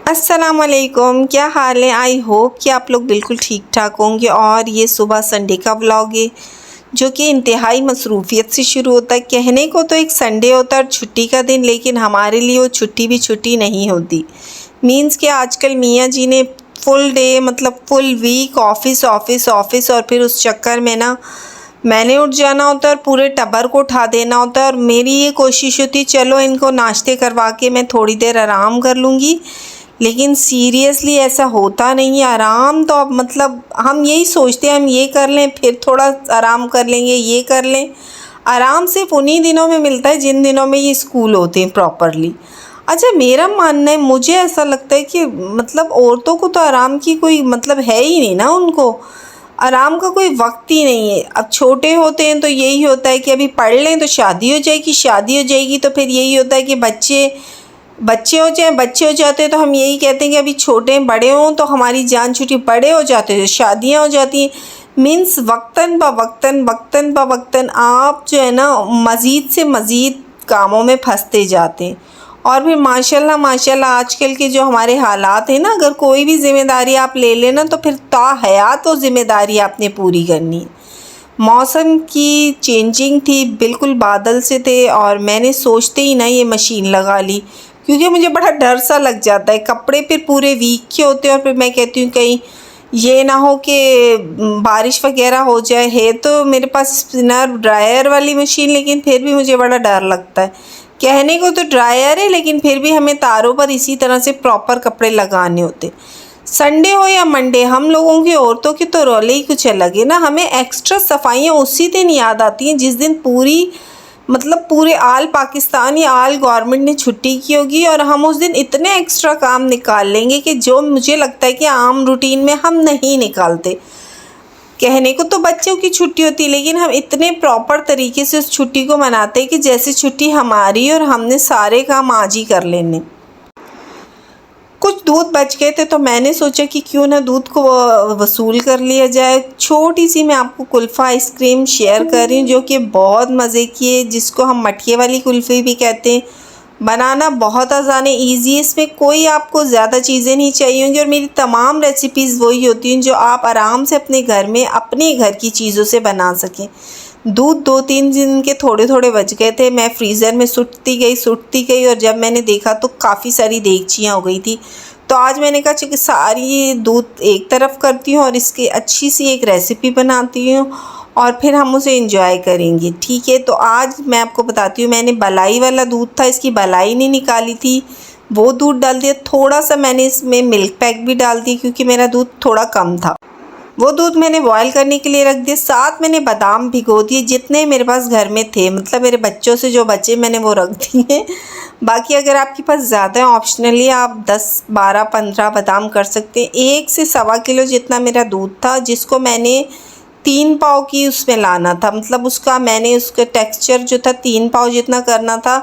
अस्सलामुअलैकुम, क्या हाल है। आई होप कि आप लोग बिल्कुल ठीक ठाक होंगे। और ये सुबह संडे का व्लॉग है जो कि इंतहाई मसरूफियत से शुरू होता है। कहने को तो एक संडे होता है और छुट्टी का दिन, लेकिन हमारे लिए वो छुट्टी भी छुट्टी नहीं होती। मीन्स कि आजकल मियाँ जी ने फुल डे मतलब full week office office office, और फिर उस चक्कर में ना मैंने उठ जाना होता है और पूरे टब्बर को उठा देना होता है। और मेरी ये कोशिश होती चलो इनको नाश्ते करवा के मैं थोड़ी देर आराम कर लूँगी, लेकिन सीरियसली ऐसा होता नहीं है। आराम तो अब मतलब हम यही सोचते हैं हम ये कर लें फिर थोड़ा आराम कर लेंगे, ये कर लें। आराम सिर्फ उन्हीं दिनों में मिलता है जिन दिनों में ये स्कूल होते हैं प्रॉपरली। अच्छा, मेरा मानना है, मुझे ऐसा लगता है कि मतलब औरतों को तो आराम की कोई मतलब है ही नहीं ना, उनको आराम का कोई वक्त ही नहीं है। अब छोटे होते हैं तो यही होता है कि अभी पढ़ लें तो शादी हो जाएगी, शादी हो जाएगी तो फिर यही होता है कि बच्चे हो जाते हैं तो हम यही कहते हैं कि अभी छोटे हैं, बड़े हों तो हमारी जान छुट्टी, बड़े हो जाते हैं शादियां हो जाती हैं। मीन्स वक्तन आप जो है ना मज़ीद से मज़ीद कामों में फंसते जाते हैं। और फिर माशाल्लाह आजकल के जो हमारे हालात हैं ना, अगर कोई भी ज़िम्मेदारी आप ले लेना तो फिर ताहयात वो ज़िम्मेदारी आपने पूरी करनी है। मौसम की चेंजिंग थी, बिल्कुल बादल से थे और मैंने सोचते ही ना ये मशीन लगा ली, क्योंकि मुझे बड़ा डर सा लग जाता है। कपड़े फिर पूरे वीक के होते हैं और फिर मैं कहती हूँ कहीं ये ना हो कि बारिश वगैरह हो जाए। है तो मेरे पास स्पिनर ड्रायर वाली मशीन, लेकिन फिर भी मुझे बड़ा डर लगता है। कहने को तो ड्रायर है, लेकिन फिर भी हमें तारों पर इसी तरह से प्रॉपर कपड़े लगाने होते। संडे हो या मंडे, हम लोगों की औरतों के तो रौले ही कुछ अलग है ना। हमें एक्स्ट्रा सफाइयाँ उसी दिन याद आती हैं जिस दिन पूरे आल पाकिस्तान या आल गवर्नमेंट ने छुट्टी की होगी, और हम उस दिन इतने एक्स्ट्रा काम निकाल लेंगे कि जो मुझे लगता है कि आम रूटीन में हम नहीं निकालते। कहने को तो बच्चों की छुट्टी होती है, लेकिन हम इतने प्रॉपर तरीके से उस छुट्टी को मनाते हैं कि जैसे छुट्टी हमारी और हमने सारे काम आज ही कर लेने। कुछ दूध बच गए थे तो मैंने सोचा कि क्यों ना दूध को वसूल कर लिया जाए। छोटी सी मैं आपको कुल्फ़ा आइसक्रीम शेयर कर रही हूँ जो कि बहुत मज़े की है, जिसको हम मठिए वाली कुल्फ़ी भी कहते हैं। बनाना बहुत आसान है, ईजी है, इसमें कोई आपको ज़्यादा चीज़ें नहीं चाहिए होंगी। और मेरी तमाम रेसिपीज़ वही होती हैं जो आप आराम से अपने घर में अपने घर की चीज़ों से बना सकें। दूध 2-3 दिन के थोड़े थोड़े बच गए थे, मैं फ्रीज़र में सुटती गई और जब मैंने देखा तो काफ़ी सारी देगचियाँ हो गई थी। तो आज मैंने कहा कि सारी दूध एक तरफ करती हूँ और इसकी अच्छी सी एक रेसिपी बनाती हूँ और फिर हम उसे इंजॉय करेंगे। ठीक है, तो आज मैं आपको बताती हूँ। मैंने बलाई वाला दूध था, इसकी बलाई नहीं निकाली थी, वो दूध डाल दिया। थोड़ा सा मैंने इसमें मिल्क पैक भी डाल दी क्योंकि मेरा दूध थोड़ा कम था। वो दूध मैंने बॉयल करने के लिए रख दिया। साथ मैंने बादाम भिगो दिए, जितने मेरे पास घर में थे, मतलब मेरे बच्चों से जो बचे मैंने वो रख दिए। बाकी अगर आपके पास ज़्यादा है ऑप्शनली आप 10, 12, 15 बादाम कर सकते हैं। 1 से सवा किलो जितना मेरा दूध था, जिसको मैंने 3 पाव की उसमें लाना था, मतलब मैंने उसका टेक्सचर जो था 3 पाव जितना करना था।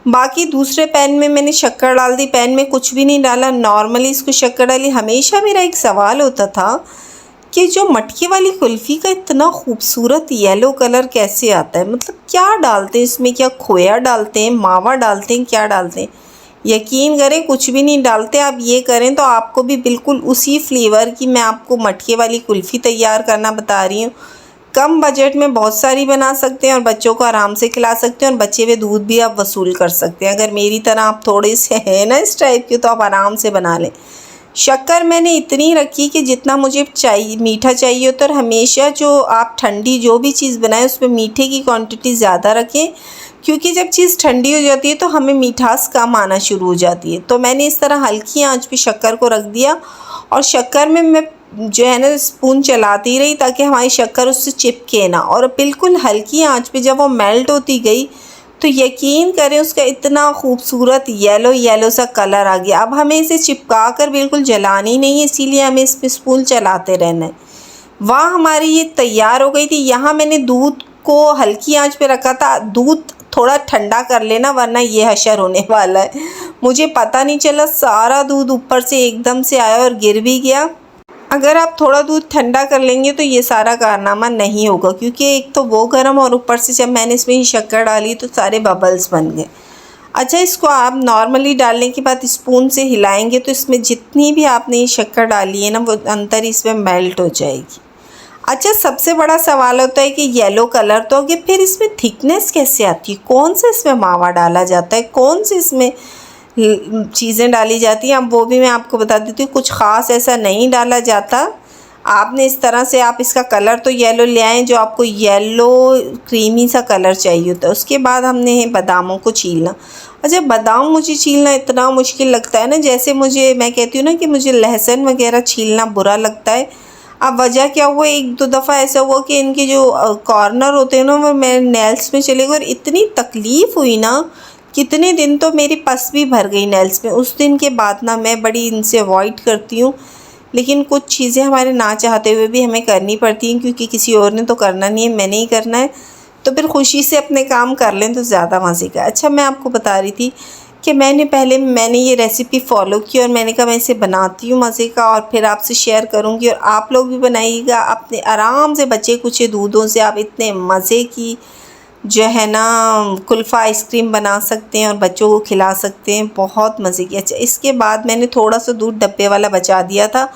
बाकी दूसरे पैन में मैंने शक्कर डाल दी, पैन में कुछ भी नहीं डाला, नॉर्मली इसको शक्कर डाली। हमेशा मेरा एक सवाल होता था कि जो मटके वाली कुल्फ़ी का इतना खूबसूरत येलो कलर कैसे आता है, मतलब क्या डालते हैं इसमें, क्या खोया डालते हैं, मावा डालते हैं, क्या डालते हैं। यकीन करें कुछ भी नहीं डालते। आप ये करें तो आपको भी बिल्कुल उसी फ्लेवर की मैं आपको मटके वाली कुल्फ़ी तैयार करना बता रही हूँ। कम बजट में बहुत सारी बना सकते हैं और बच्चों को आराम से खिला सकते हैं और बचे हुए दूध भी आप वसूल कर सकते हैं। अगर मेरी तरह आप थोड़े से हैं ना इस टाइप के, तो आप आराम से बना लें। शक्कर मैंने इतनी रखी कि जितना मुझे चाहिए, मीठा चाहिए होता है। और हमेशा जो आप ठंडी जो भी चीज़ बनाएं उसमें मीठे की क्वांटिटी ज़्यादा रखें, क्योंकि जब चीज़ ठंडी हो जाती है तो हमें मिठास कम आना शुरू हो जाती है। तो मैंने इस तरह हल्की आंच पे शक्कर को रख दिया और शक्कर में मैं जो है ना स्पून चलाती रही ताकि हमारी शक्कर उससे चिपके ना। और बिल्कुल हल्की आंच पे जब वो मेल्ट होती गई तो यकीन करें उसका इतना खूबसूरत येलो सा कलर आ गया। अब हमें इसे चिपका कर बिल्कुल जलानी नहीं है, इसीलिए हमें इस पर स्पून चलाते रहना है। वहाँ हमारी ये तैयार हो गई थी। यहाँ मैंने दूध को हल्की आंच पे रखा था। दूध थोड़ा ठंडा कर लेना वरना ये हशर होने वाला है। मुझे पता नहीं चला, सारा दूध ऊपर से एकदम से आया और गिर भी गया। अगर आप थोड़ा दूध ठंडा कर लेंगे तो ये सारा कारनामा नहीं होगा, क्योंकि एक तो वो गर्म और ऊपर से जब मैंने इसमें शक्कर डाली तो सारे बबल्स बन गए। अच्छा, इसको आप नॉर्मली डालने के बाद स्पून से हिलाएंगे तो इसमें जितनी भी आपने ये शक्कर डाली है ना वो अंदर इसमें मेल्ट हो जाएगी। अच्छा, सबसे बड़ा सवाल होता है कि येलो कलर तो हो गया, फिर इसमें थिकनेस कैसे आती है? कौन सा इसमें मावा डाला जाता है? कौन सी इसमें चीज़ें डाली जाती हैं? अब वो भी मैं आपको बता देती हूँ। कुछ ख़ास ऐसा नहीं डाला जाता। आपने इस तरह से आप इसका कलर तो येलो ले आएँ जो आपको येलो क्रीमी सा कलर चाहिए होता है। उसके बाद हमने बादामों को छीलना। अच्छा, बादाम मुझे छीलना इतना मुश्किल लगता है ना, जैसे मैं कहती हूँ ना कि मुझे लहसुन वगैरह छीलना बुरा लगता है। अब वजह क्या हुआ, एक दो दफ़ा ऐसा हुआ कि इनके जो कॉर्नर होते हैं ना वो मेरे नेल्स में चले गए और इतनी तकलीफ़ हुई ना, कितने दिन तो मेरी पस भी भर गई नेल्स में। उस दिन के बाद ना मैं बड़ी इनसे अवॉइड करती हूँ, लेकिन कुछ चीज़ें हमारे ना चाहते हुए भी हमें करनी पड़ती हैं, क्योंकि किसी और ने तो करना नहीं है, मैंने ही करना है। तो फिर खुशी से अपने काम कर लें तो ज़्यादा मज़े का। अच्छा, मैं आपको बता रही थी कि मैंने ये रेसिपी फ़ॉलो की और मैंने कहा मैं इसे बनाती हूँ मज़े का और फिर आपसे शेयर करूँगी, और आप लोग भी बनाइएगा अपने आराम से बचे कुछ दूधों से। आप इतने मज़े की जो है ना कुल्फ़ा आइसक्रीम बना सकते हैं और बच्चों को खिला सकते हैं, बहुत मज़े की। अच्छा, इसके बाद मैंने थोड़ा सा दूध डब्बे वाला बचा दिया था।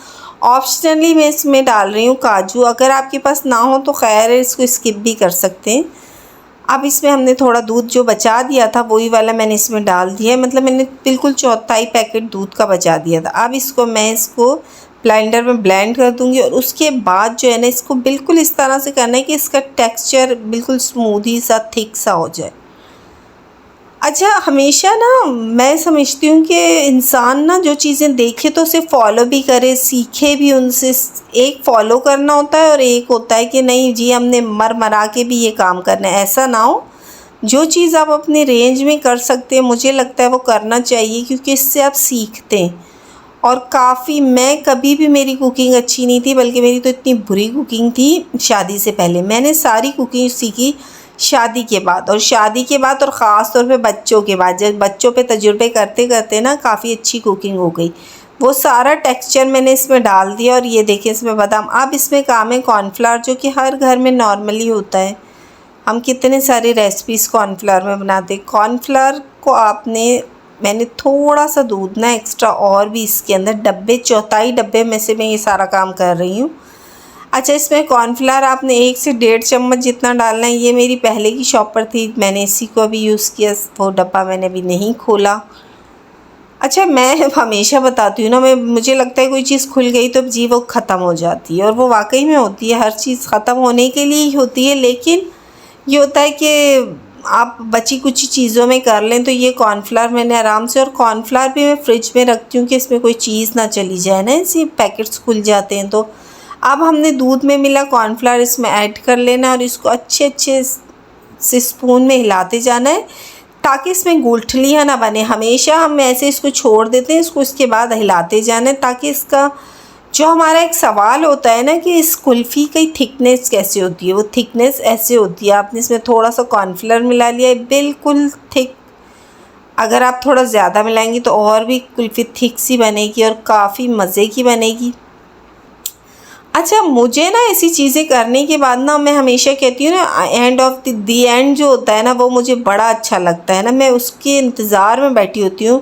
ऑप्शनली मैं इसमें डाल रही हूँ काजू। अगर आपके पास ना हो तो खैर इसको स्किप भी कर सकते हैं। अब इसमें हमने थोड़ा दूध जो बचा दिया था वही वाला मैंने इसमें डाल दिया है, मतलब मैंने बिल्कुल चौथाई पैकेट दूध का बचा दिया था। अब इसको ब्लेंडर में ब्लेंड कर दूंगी और उसके बाद जो है ना इसको बिल्कुल इस तरह से करना है कि इसका टेक्सचर बिल्कुल स्मूदी सा थिक सा हो जाए। अच्छा, हमेशा ना मैं समझती हूँ कि इंसान ना जो चीज़ें देखे तो उसे फॉलो भी करे, सीखे भी उनसे। एक फॉलो करना होता है और एक होता है कि नहीं जी हमने मर मरा के भी ये काम करना है। ऐसा ना हो, जो चीज़ आप अपने रेंज में कर सकते हैं मुझे लगता है वो करना चाहिए, क्योंकि इससे आप सीखते हैं। और काफ़ी मैं कभी भी मेरी कुकिंग अच्छी नहीं थी, बल्कि मेरी तो इतनी बुरी कुकिंग थी शादी से पहले। मैंने सारी कुकिंग सीखी शादी के बाद, और शादी के बाद और ख़ास तौर पे बच्चों के बाद, जब बच्चों पे तजुर्बे करते करते ना काफ़ी अच्छी कुकिंग हो गई। वो सारा टेक्सचर मैंने इसमें डाल दिया और ये देखिए इसमें बादाम। अब इसमें काम है कॉर्नफ्लावर, जो कि हर घर में नॉर्मली होता है। हम कितने सारी रेसिपीज़ कॉर्नफ्लावर में बनाते हैं। कॉर्नफ्लावर को मैंने थोड़ा सा दूध ना एक्स्ट्रा और भी इसके अंदर चौथाई डब्बे में से मैं ये सारा काम कर रही हूँ। अच्छा, इसमें कॉर्नफ्लावर आपने 1 से 1.5 चम्मच जितना डालना है। ये मेरी पहले की शॉप पर थी, मैंने इसी को अभी यूज़ किया, वो डब्बा मैंने अभी नहीं खोला। अच्छा, मैं हमेशा बताती हूँ ना, मुझे लगता है कोई चीज़ खुल गई तो जी वो ख़त्म हो जाती है, और वो वाकई में होती है। हर चीज़ ख़त्म होने के लिए ही होती है, लेकिन ये होता है कि आप बची कुछ चीज़ों में कर लें। तो ये कॉर्नफ्लावर मैंने आराम से, और कॉर्नफ्लावर भी मैं फ्रिज में रखती हूँ कि इसमें कोई चीज़ ना चली जाए ना, इसी पैकेट्स खुल जाते हैं। तो अब हमने दूध में मिला कॉर्नफ्लावर इसमें ऐड कर लेना और इसको अच्छे से स्पून में हिलाते जाना है, ताकि इसमें गुठलियाँ ना बने। हमेशा हम ऐसे इसको छोड़ देते हैं, इसको इसके बाद हिलाते जाना है, ताकि इसका जो हमारा एक सवाल होता है ना कि इस कुल्फ़ी की थिकनेस कैसे होती है, वो थिकनेस ऐसे होती है। आपने इसमें थोड़ा सा कॉर्नफ्लावर मिला लिया है, बिल्कुल थिक। अगर आप थोड़ा ज़्यादा मिलाएंगी तो और भी कुल्फ़ी थिक सी बनेगी और काफ़ी मज़े की बनेगी। अच्छा, मुझे ना ऐसी चीज़ें करने के बाद ना मैं हमेशा कहती हूँ ना, एंड ऑफ द एंड जो होता है ना वो मुझे बड़ा अच्छा लगता है ना। मैं उसके इंतज़ार में बैठी होती हूँ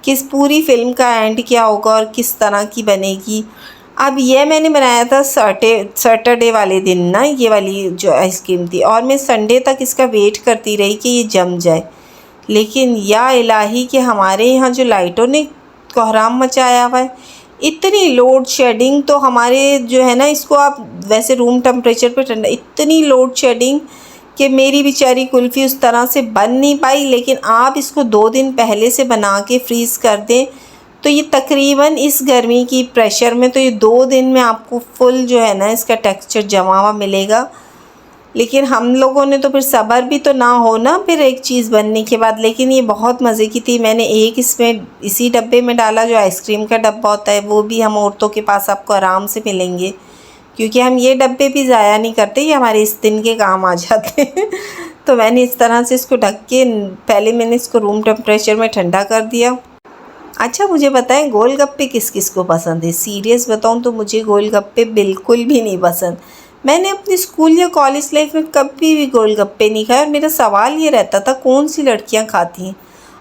कि इस पूरी फ़िल्म का एंड क्या होगा और किस तरह की बनेगी। अब ये मैंने बनाया था सैटरडे वाले दिन ना, ये वाली जो आइसक्रीम थी, और मैं संडे तक इसका वेट करती रही कि ये जम जाए। लेकिन या इलाही कि हमारे यहाँ जो लाइटों ने कोहराम मचाया हुआ है, इतनी लोड शेडिंग। तो हमारे जो है ना, इसको आप वैसे रूम टेम्परेचर पे ठंडा, इतनी लोड शेडिंग कि मेरी बेचारी कुल्फ़ी उस तरह से बन नहीं पाई। लेकिन आप इसको 2 दिन पहले से बना के फ्रीज़ कर दें तो ये तकरीबन इस गर्मी की प्रेशर में तो ये 2 दिन में आपको फुल जो है ना इसका टेक्सचर जमा हुआ मिलेगा। लेकिन हम लोगों ने तो फिर सब्र भी तो ना हो ना फिर एक चीज़ बनने के बाद। लेकिन ये बहुत मज़े की थी। मैंने एक इसमें इसी डब्बे में डाला जो आइसक्रीम का डब्बा होता है, वो भी हम औरतों के पास आपको आराम से मिलेंगे, क्योंकि हम ये डब्बे भी ज़ाया नहीं करते, ये हमारे इस दिन के काम आ जाते हैं। तो मैंने इस तरह से इसको ढक के पहले मैंने इसको रूम टेम्परेचर में ठंडा कर दिया। अच्छा, मुझे बताएं गोलगप्पे किस किस को पसंद है? सीरियस बताऊं तो मुझे गोलगप्पे बिल्कुल भी नहीं पसंद। मैंने अपनी स्कूल या कॉलेज लाइफ में कभी भी गोलगप्पे नहीं खाए, और मेरा सवाल ये रहता था कौन सी लड़कियां खाती हैं।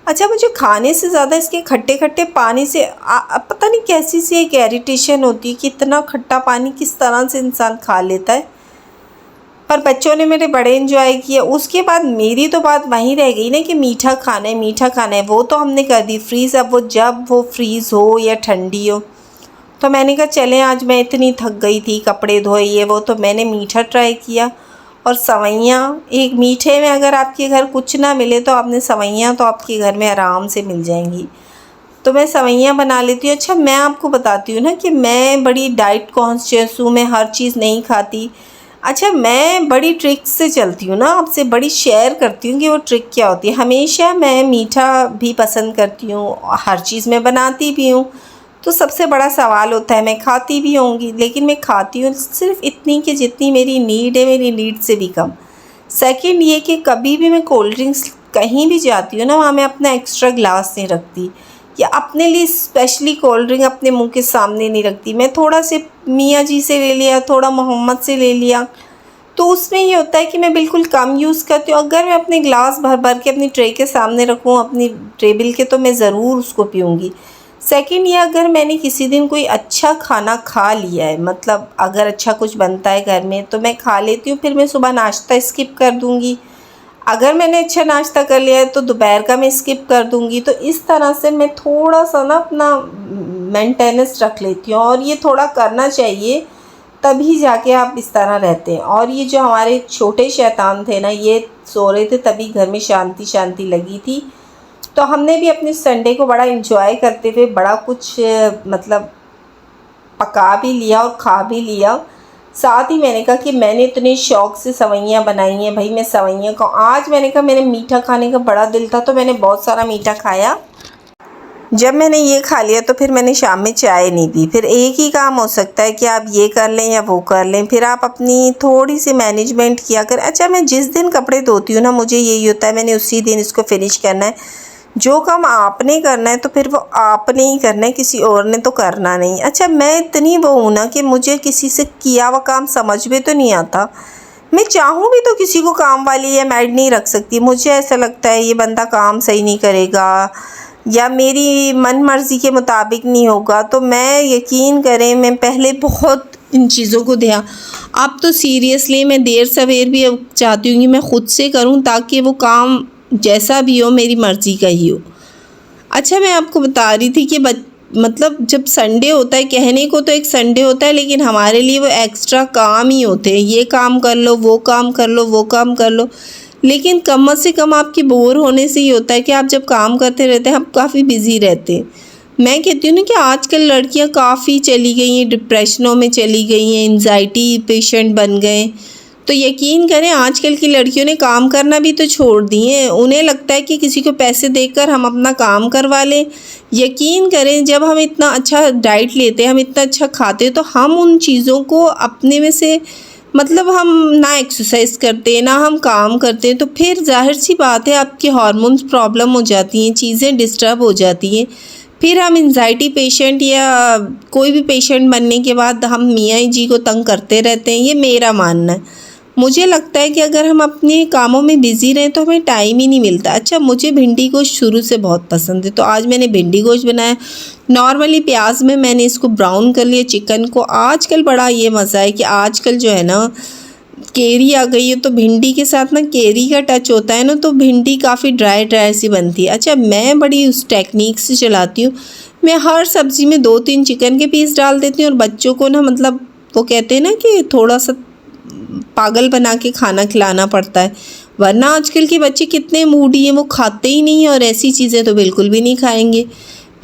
अच्छा, मुझे खाने से ज़्यादा इसके खट्टे खट्टे पानी से पता नहीं कैसी सी एक इरिटेशन होती है कि इतना खट्टा पानी किस तरह से इंसान खा लेता है। पर बच्चों ने मेरे बड़े इन्जॉय किया। उसके बाद मेरी तो बात वहीं रह गई ना कि मीठा खाना है, मीठा खाना है। वो तो हमने कर दी फ्रीज़। अब वो जब वो फ्रीज़ हो या ठंडी हो, तो मैंने कहा चलें, आज मैं इतनी थक गई थी, कपड़े धोए ये वो, तो मैंने मीठा ट्राई किया। और सवैयाँ, एक मीठे में अगर आपके घर कुछ ना मिले तो आपने सवैयाँ तो आपके घर में आराम से मिल जाएंगी। तो मैं सवैयाँ बना लेती हूँ। अच्छा, मैं आपको बताती हूँ ना कि मैं बड़ी डाइट कॉन्शियस हूँ, मैं हर चीज़ नहीं खाती। अच्छा, मैं बड़ी ट्रिक से चलती हूँ ना, आपसे बड़ी शेयर करती हूँ कि वो ट्रिक क्या होती है। हमेशा मैं मीठा भी पसंद करती हूँ, हर चीज़ मैं बनाती भी हूँ। तो सबसे बड़ा सवाल होता है, मैं खाती भी होंगी, लेकिन मैं खाती हूँ सिर्फ इतनी कि जितनी मेरी नीड है, मेरी नीड से भी कम। सेकंड ये कि कभी भी मैं कोल्ड ड्रिंक्स कहीं भी जाती हूँ ना, वहाँ मैं अपना एक्स्ट्रा ग्लास नहीं रखती, या अपने लिए स्पेशली कोल्ड ड्रिंक अपने मुंह के सामने नहीं रखती। मैं थोड़ा से मियाँ जी से ले लिया, थोड़ा मोहम्मद से ले लिया, तो उसमें ये होता है कि मैं बिल्कुल कम यूज़ करती हूँ। अगर मैं अपने ग्लास भर भर के अपनी ट्रे के सामने रखूँ, अपनी टेबल के, तो मैं ज़रूर उसको पीऊँगी। सेकंड ये, अगर मैंने किसी दिन कोई अच्छा खाना खा लिया है, मतलब अगर अच्छा कुछ बनता है घर में तो मैं खा लेती हूँ, फिर मैं सुबह नाश्ता स्किप कर दूँगी। अगर मैंने अच्छा नाश्ता कर लिया है तो दोपहर का मैं स्किप कर दूँगी। तो इस तरह से मैं थोड़ा सा ना अपना मेंटेनेंस रख लेती हूँ, और ये थोड़ा करना चाहिए, तभी जाके आप इस तरह रहते हैं। और ये जो हमारे छोटे शैतान थे ना, ये सो रहे थे, तभी घर में शांति शांति लगी थी। तो हमने भी अपने संडे को बड़ा एंजॉय करते हुए बड़ा कुछ मतलब पका भी लिया और खा भी लिया। साथ ही मैंने कहा कि मैंने इतने शौक़ से सवैयाँ बनाई हैं भाई, मैं सवैयाँ को आज मैंने कहा मेरे मीठा खाने का बड़ा दिल था, तो मैंने बहुत सारा मीठा खाया। जब मैंने ये खा लिया तो फिर मैंने शाम में चाय नहीं पी। फिर एक ही काम हो सकता है कि आप ये कर लें या वो कर लें, फिर आप अपनी थोड़ी सी मैनेजमेंट किया कर। अच्छा, मैं जिस दिन कपड़े धोती हूँ ना, मुझे यही होता है मैंने उसी दिन इसको फ़िनिश करना है। जो काम आपने करना है तो फिर वो आपने ही करना है, किसी और ने तो करना नहीं। अच्छा, मैं इतनी वो हूँ ना कि मुझे किसी से किया हुआ काम समझ में तो नहीं आता। मैं चाहूँ भी तो किसी को काम वाली या मैड नहीं रख सकती। मुझे ऐसा लगता है ये बंदा काम सही नहीं करेगा या मेरी मन मर्ज़ी के मुताबिक नहीं होगा। तो मैं, यकीन करें, मैं पहले बहुत इन चीज़ों को ध्यान, अब तो सीरियसली मैं देर सवेर भी अब चाहती हूँ कि मैं ख़ुद से करूँ, ताकि वो काम जैसा भी हो मेरी मर्ज़ी का ही हो। अच्छा, मैं आपको बता रही थी कि मतलब जब संडे होता है, कहने को तो एक संडे होता है, लेकिन हमारे लिए वो एक्स्ट्रा काम ही होते हैं। ये काम कर लो, वो काम कर लो, वो काम कर लो। लेकिन कम से कम आपकी बोर होने से ही होता है कि आप जब काम करते रहते हैं, आप काफ़ी बिज़ी रहते हैं। मैं कहती हूँ ना कि आजकल लड़कियाँ काफ़ी चली गई हैं, डिप्रेशनों में चली गई हैं, एंजाइटी पेशेंट बन गए। तो यकीन करें, आजकल की लड़कियों ने काम करना भी तो छोड़ दिए। उन्हें लगता है कि किसी को पैसे देकर हम अपना काम करवा लें। यकीन करें, जब हम इतना अच्छा डाइट लेते हैं, हम इतना अच्छा खाते हैं, तो हम उन चीज़ों को अपने में से, मतलब हम ना एक्सरसाइज करते हैं ना हम काम करते हैं, तो फिर जाहिर सी बात है आपके हार्मोन्स प्रॉब्लम हो जाती हैं, चीज़ें डिस्टर्ब हो जाती हैं। फिर हम एंजाइटी पेशेंट या कोई भी पेशेंट बनने के बाद हम मियाँ जी को तंग करते रहते हैं। ये मेरा मानना है। मुझे लगता है कि अगर हम अपने कामों में बिज़ी रहें तो हमें टाइम ही नहीं मिलता। अच्छा, मुझे भिंडी गोश्त शुरू से बहुत पसंद है, तो आज मैंने भिंडी गोश्त बनाया। नॉर्मली प्याज में मैंने इसको ब्राउन कर लिया चिकन को। आजकल बड़ा ये मज़ा है कि आजकल जो है ना, केरी आ गई है, तो भिंडी के साथ ना केरी का टच होता है ना, तो भिंडी काफ़ी ड्राई ड्राई सी बनती है। अच्छा, मैं बड़ी उस टेक्निक से चलाती हूँ। मैं हर सब्ज़ी में 2-3 चिकन के पीस डाल देती हूँ, और बच्चों को ना, मतलब वो कहते हैं ना कि थोड़ा सा पागल बना के खाना खिलाना पड़ता है, वरना आजकल के बच्चे कितने मूडी हैं, वो खाते ही नहीं, और ऐसी चीज़ें तो बिल्कुल भी नहीं खाएंगे।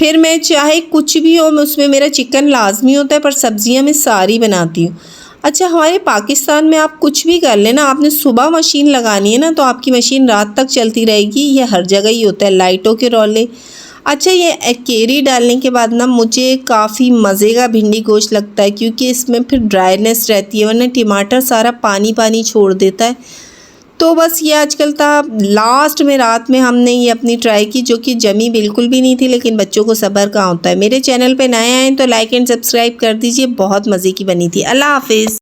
फिर मैं चाहे कुछ भी हो, मैं उसमें मेरा चिकन लाजमी होता है, पर सब्जियां मैं सारी बनाती हूँ। अच्छा, हमारे पाकिस्तान में आप कुछ भी कर लेना, आपने सुबह मशीन लगानी है ना, तो आपकी मशीन रात तक चलती रहेगी। ये हर जगह ही होता है, लाइटों के रोले। अच्छा, ये केरी डालने के बाद ना मुझे काफ़ी मज़े का भिंडी गोश्त लगता है, क्योंकि इसमें फिर ड्राईनेस रहती है, वरना टमाटर सारा पानी पानी छोड़ देता है। तो बस ये आजकल था, लास्ट में रात में हमने ये अपनी ट्राई की, जो कि जमी बिल्कुल भी नहीं थी, लेकिन बच्चों को सब्र कहाँ होता है। मेरे चैनल पे नए आए तो लाइक एंड सब्सक्राइब कर दीजिए, बहुत मज़े की बनी थी। अल्लाह हाफिज़।